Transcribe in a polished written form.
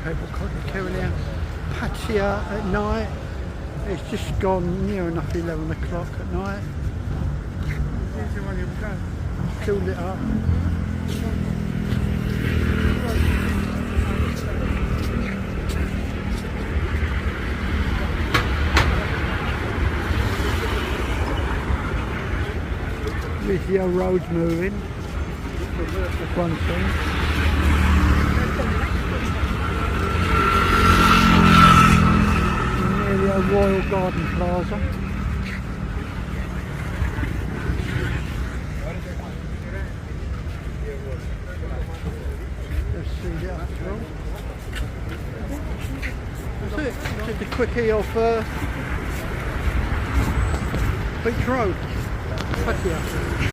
people carrying out patio at night. It's just gone near enough 11 o'clock at night. Still lit up. With the old roads moving. That's one thing. Near the old Royal Garden Plaza. Let's see the actual. That's it. Just a quickie off Beach Road. Patio.